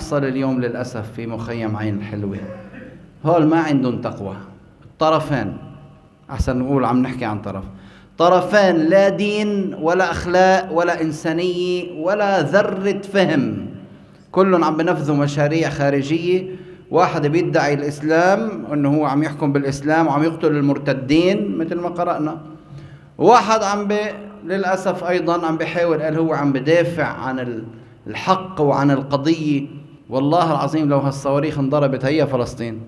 يحصل اليوم للأسف في مخيم عين الحلوة، هول ما عندهم تقوى. الطرفين، أحسن نقول عم نحكي عن طرفين لا دين ولا أخلاق ولا إنسانية ولا ذرة فهم، كلهم عم بنفذوا مشاريع خارجية. واحد بيدعي الإسلام أنه هو عم يحكم بالإسلام وعم يقتل المرتدين مثل ما قرأنا، واحد للأسف أيضا عم بيحاول، قال هو عم بدافع عن الحق وعن القضية. والله العظيم لو هالصواريخ انضربت هي فلسطين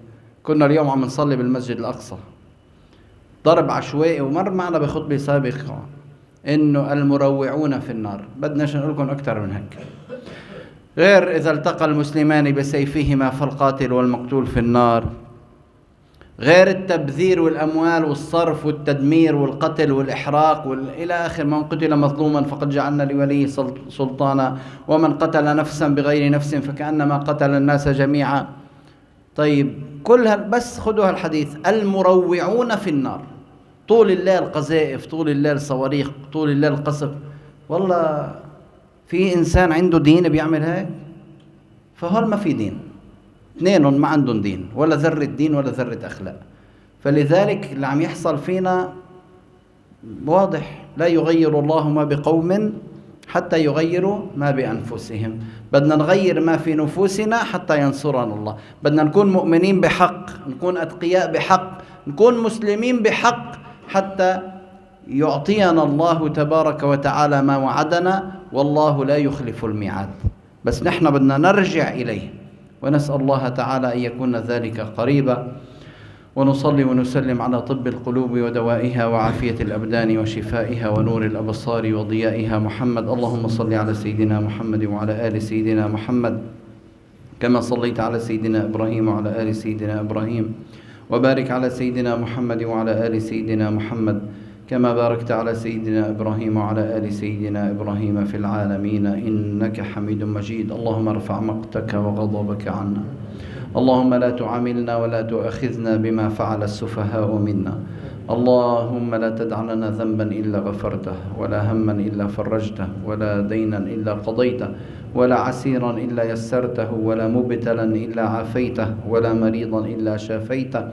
كنا اليوم عم نصلي بالمسجد الأقصى. ضرب عشوائي، ومر معنا بخطبة سابقة إنه المروعون في النار. بدناش نقول لكم أكثر من هيك، غير إذا التقى المسلمان بسيفهما فالقاتل والمقتول في النار، غير التبذير والأموال والصرف والتدمير والقتل والإحراق إلى آخر. من قتل مظلوما فقد جعلنا لوليه سلطانا، ومن قتل نفسا بغير نفس فكأنما قتل الناس جميعا. طيب كلها بس خذوا هالحديث، المروعون في النار، طول الليل قذائف، طول الليل صواريخ، طول الليل قصف. والله في إنسان عنده دين بيعمل هيك؟ فهول ما في دين، اثنينهم ما عندهم دين، ولا ذرة دين ولا ذرة أخلاق. فلذلك اللي عم يحصل فينا واضح، لا يغير الله ما بقوم حتى يغيروا ما بأنفسهم. بدنا نغير ما في نفوسنا حتى ينصرنا الله. بدنا نكون مؤمنين بحق، نكون أتقياء بحق، نكون مسلمين بحق، حتى يعطينا الله تبارك وتعالى ما وعدنا، والله لا يخلف الميعاد. بس نحن بدنا نرجع إليه، ونسأل الله تعالى أن يكون ذلك قريبا. ونصلي ونسلم على طب القلوب ودوائها وعافية الأبدان وشفائها ونور الأبصار وضيائها محمد. اللهم صل على سيدنا محمد وعلى آل سيدنا محمد كما صليت على سيدنا إبراهيم وعلى آل سيدنا إبراهيم، وبارك على سيدنا محمد وعلى آل سيدنا محمد كما باركت على سيدنا إبراهيم وعلى آل سيدنا إبراهيم في العالمين إنك حميد مجيد. اللهم ارفع مقتك وغضبك عنا، اللهم لا تعاملنا ولا تؤاخذنا بما فعل السفهاء منا، اللهم لا تدع لنا ذنبا إلا غفرته، ولا هما إلا فرجته، ولا دينا إلا قضيته، ولا عسيرا إلا يسرته، ولا مبتلا إلا عافيته، ولا مريضا إلا شافيته،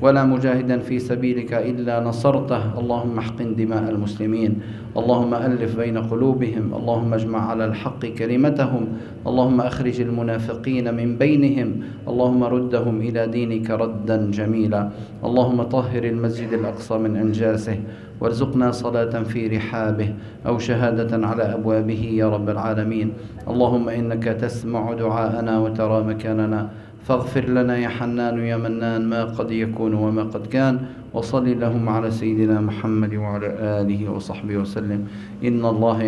ولا مجاهدا في سبيلك إلا نصرته. اللهم احقن دماء المسلمين، اللهم ألف بين قلوبهم، اللهم اجمع على الحق كلمتهم، اللهم أخرج المنافقين من بينهم، اللهم ردهم إلى دينك ردا جميلا. اللهم طهر المسجد الأقصى من أنجاسه، وارزقنا صلاة في رحابه أو شهادة على أبوابه يا رب العالمين. اللهم إنك تسمع دعاءنا وترى مكاننا، فاغفر لنا يا حنان يا منان ما قد يكون وما قد كان. وصل اللهم على سيدنا محمد وعلى آله وصحبه وسلم. إن الله